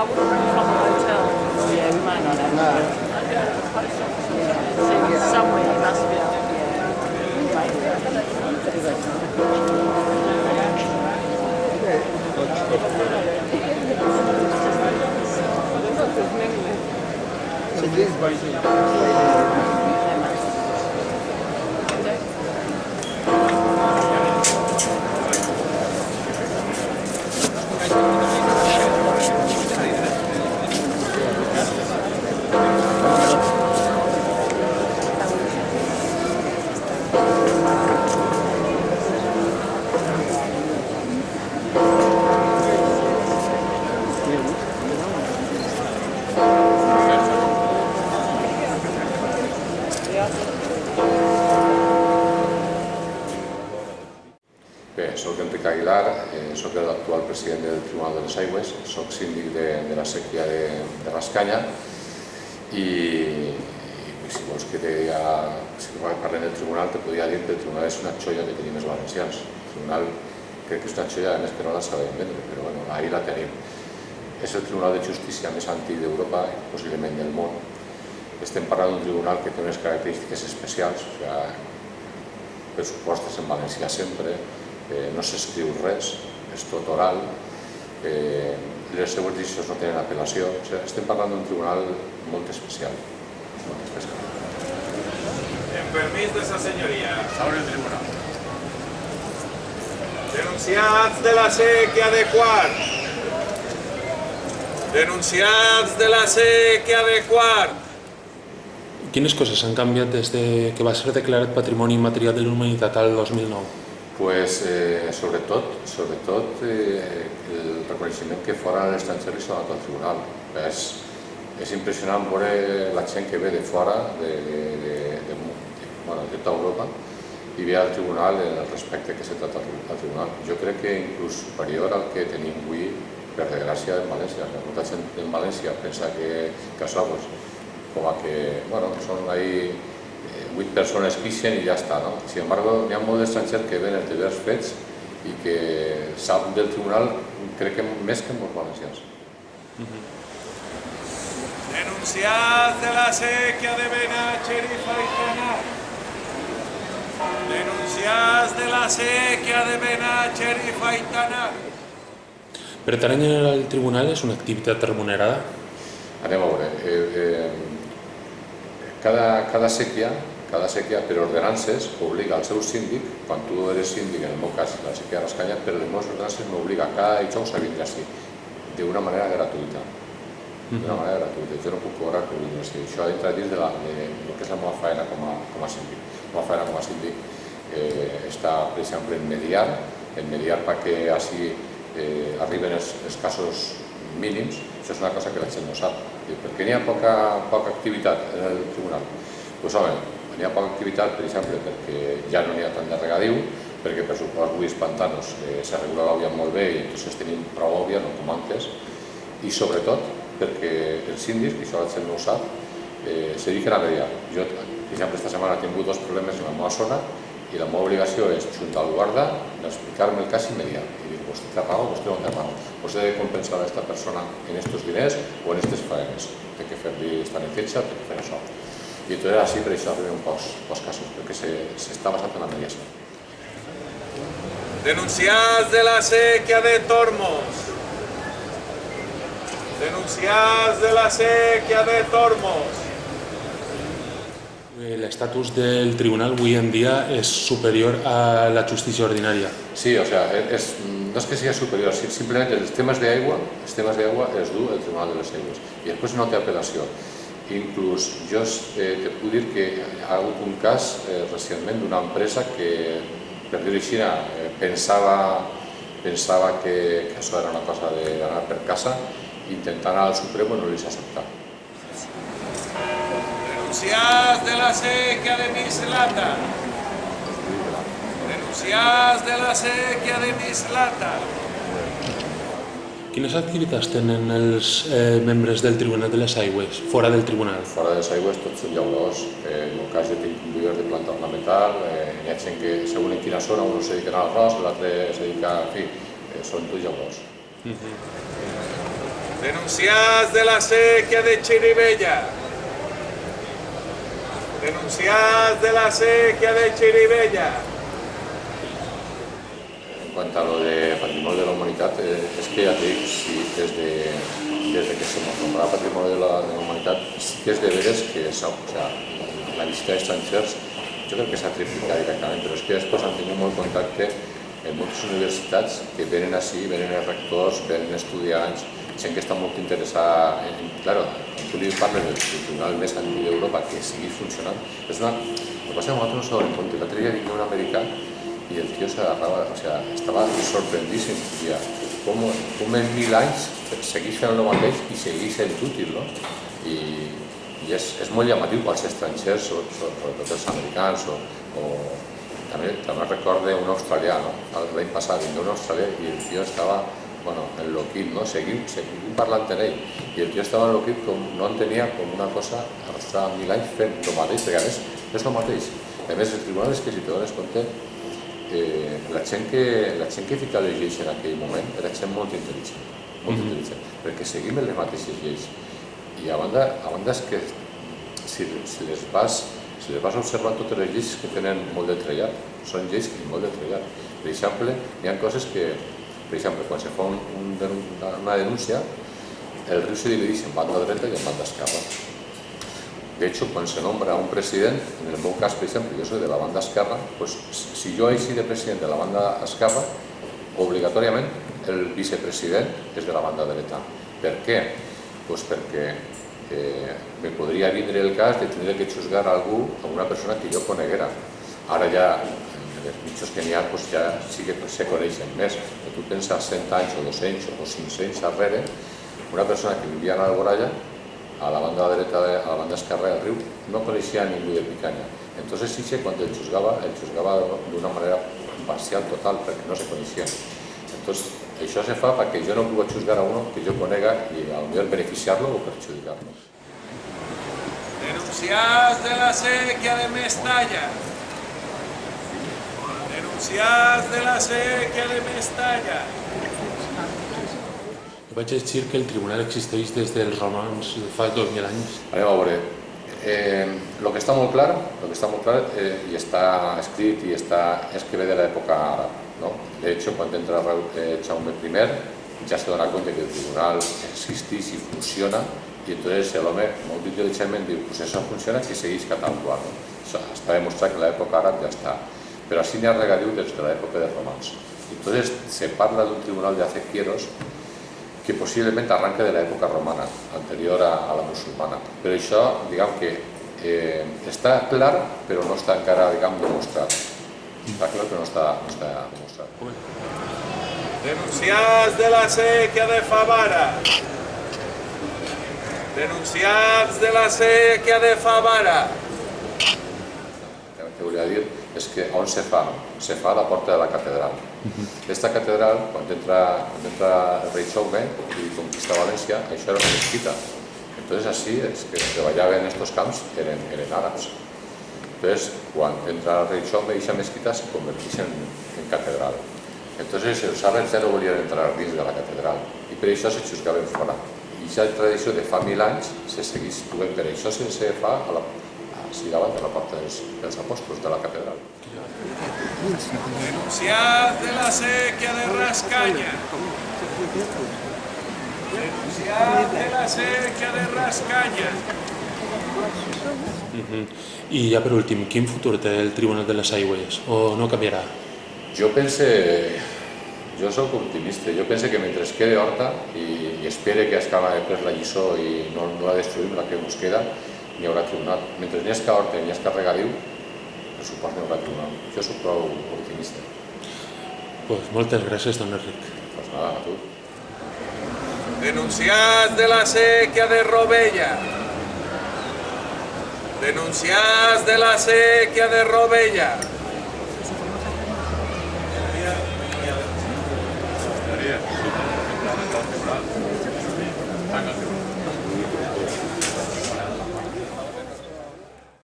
I wouldn't be from a hotel. Yeah, we might not have. No. So somewhere you must be. Bé, soc Enric Aguilar, soc l'actual president del Tribunal de les Aigües, soc síndic de la séquia de Rascanya i si vols que si parlem del tribunal te podria dir que el tribunal és una xoia que tenim els valencians. El tribunal crec que és una xoia, a més que no la sabem vendre, però bueno, ahí la tenim. És el tribunal de justícia més antic d'Europa i possiblement del món. Estem parlant d'un tribunal que té unes característiques especials, o sigui, pressupostes en valencià sempre, no s'escriu res, és tot oral, les seues decisions no tenen apel·lació, o sigui, estem parlant d'un tribunal molt especial. En permís de sa senyoria. Sobre el tribunal. Denunciats de la séquia de Quart. Denunciats de la séquia de Quart. Quines coses han canviat des que va ser declarat Patrimoni Immaterial de la Humanitat al 2009? Pues, sobretot el reconeixement que fora a l'estranger li s'ha donat al tribunal. És impressionant veure la gent que ve de fora, de tota Europa, i ve al tribunal el respecte que s'ha tractat al tribunal. Jo crec que inclús superior al que tenim avui, per desgràcia, en València. Molta gent en València pensa que això, com que són ahí 8 persones pixen i ja està. Sin embargo, hi ha molts estrangers que ven els diversos fets i que saben del tribunal, crec que més que molts valencians. Denunciats de la séquia de Benàcher i Faitanar. Denunciats de la séquia de Benàcher i Faitanar. Pertànyer al tribunal és una activitat remunerada? Anem a veure. Cada séquia, per ordenances, obliga al seu síndic, quan tu eres síndic, en el meu cas, la séquia de Rascanya, per les meves ordenances m'obliga cada dijous a vindre així, d'una manera gratuïta. D'una manera gratuïta. Jo no puc cobrar per vindre així. Això entra dins del que és la meva feina com a síndic. La meva feina com a síndic està, per exemple, en mediar perquè així arriben els casos mínims. Això és una cosa que la gent no sap. Per què n'hi ha poca activitat en el tribunal? Doncs home, n'hi ha poca activitat, per exemple, perquè ja no n'hi ha tant de regadiu, perquè per suposar avui els pantanos s'ha regulat l'òvia molt bé i entonces tenim prou òvia, no com antes, i sobretot perquè els síndics, que això la gent no ho sap, se dediquen a mediar. Jo, per exemple, esta setmana he tingut 2 problemes en la meva zona i la meva obligació és juntar al guarda, explicar-me el cas i mediar. I dir, vostè té raó, vostè no té raó. Vostè ha de compensar a aquesta persona en estos diners o en aquestes faenes. Té que fer-li esta necessitat, té que fer això. I tot és així, per això arriben pocs casos, perquè s'està basat en la mediació. Denunciats de la séquia de Tormos. Denunciats de la séquia de Tormos. L'estatus del tribunal avui en dia és superior a la justícia ordinària. Sí, o sea, no és que sigui superior, simplement els temes d'aigua els du el Tribunal de les Aigües i després no té apel·lació. Inclús jo te puc dir que hi ha hagut un cas recentment d'una empresa que, per dir-ho així, pensava que això era una cosa d'anar per casa, intentant anar al Supremo i no li s'ha acceptat. Denunciats de la séquia de Mislata. Denunciats de la séquia de Mislata. Quines activitats tenen els membres del Tribunal de les Aigües, fora del tribunal? Fora de les aigües tots són llauradors. En el cas jo tinc un viver de planta ornamental, hi ha gent que, segons en quina zona, un se dedica a l'arròs, l'altre se dedica, en fi, són tots llauradors. Denunciats de la sequía de Chirivella. Denunciats de la sequía de Chirivella. En cuanto a lo de Patrimonio de la Humanidad, es que ya te digo, sí, desde que se nos nombraba Patrimonio de la Humanidad, sí que es de veres que la visita de extranjeros, yo creo que s'ha triplicat directament, però és que després han tingut molt contacte en moltes universitats que venen així, venen els rectors, venen estudiants, gent que està molt interessada en... Claro, quan tu li parles del tribunal més antic d'Europa que sigui funcionant, és una... El que passa que nosaltres no s'ho donem compte. L'altre dia venia un americà i el tio s'agarrava, o sea, estava sorprendíssim. Com en 1000 anys segueix fent el mateix i segueix sent útil, no? I és molt llamatiu pels estrangers, sobretot els americans, o també recordo un australià, l'any passat venia un australià i el tio estava enloquit, seguim parlant amb ell, i el tio estava enloquit, no entenia com una cosa arrastrava 1000 anys fent el mateix, perquè a més és el mateix. A més, el tribunal és que, si te dones compte, la gent que fica les lleis en aquell moment era gent molt intel·ligent, perquè seguim les mateixes lleis. I a banda és que si les vas observant totes les lleis que tenen molt de trellat, són lleis que molt de trellat. Per exemple, hi ha coses que, per exemple, quan se fa una denúncia, el riu se divideix en banda dreta i en banda esquerra. De hecho, quan se nombra un president, en el meu cas, per exemple, jo soy de la banda esquerra, pues si jo he sido president de la banda esquerra, obligatòriament el vicepresident és de la banda dreta. Per què? Pues perquè me podria vindre el cas de tindre que juzgar a algú, a una persona que jo coneguera. Ara ja, en els mitjos que n'hi ha, ja sí que se coneixen més. Però tu penses 100 anys o 200 o 500 darrere, una persona que vivia a Alboraya, a la banda dreta, a la banda esquerra del riu, no coneixia a ningú de Picanya. Entonces sí que quan el juzgava d'una manera parcial, total, perquè no se coneixien. Entonces, això se fa perquè jo no puc juzgar a uno que jo conega i potser beneficiar-lo o perjudicar-lo. Denunciats de la sequía de Mestalla. Denunciats de la sequía de Mestalla. Vaig llegir que el tribunal existeix des dels romans fa 2000 anys. A veure, el que està molt clar i està escrit i és que ve de l'època àrab. De hecho, quan entra Jaume I, ja se dona compte que el tribunal existeix i funciona, i entonces l'home molt intel·ligentment diu que això funciona, que segueix catalogant. Està demostrat que l'època àrab ja està. Però així n'hi ha regadiu des de l'època dels romans. Entonces se parla d'un tribunal de acequieros que possiblement arranca de l'època romana, anterior a la musulmana. Però això, diguem que està clar, però no està encara, demostrat. Està clar que no està demostrat. Denunciats de la sequía de Favara. Denunciats de la sequía de Favara. El que volia dir és que on se fa? Se fa a la porta de la catedral. Aquesta catedral, quan entra el rei Jaume i conquista València, això era una mesquita. Entonces, així, els que treballaven en aquests camps eren àrabs. Entonces, quan entra el rei Jaume, aquesta mesquita se converteix en catedral. Entonces, els àrabs ja no volien entrar dins de la catedral i per això se juzgaven fora. I aquesta tradició de fa 1000 anys se segueix duent, per això se fa davant de la porta dels apòstols de la catedral. Denunciats de la sequía de Rascaña. Denunciats de la sequía de Rascaña. I ja per últim, quin futur té el Tribunal de les Aigües? O no canviarà? Jo soc optimista. Jo penso que mentre quede Horta i espere que Escala ha pres la lliçó i no la destruïm, la que ens queda, n'hi haurà tribunal. Mentre n'hi ha Horta i n'hi ha regadiu, per suport n'hi haurà tribunal. Jo soc prou optimista. Moltes gràcies, don Enric. Pues nada, a tu. Denunciats de la sequía de Robella. Denunciats de la sequía de Robella.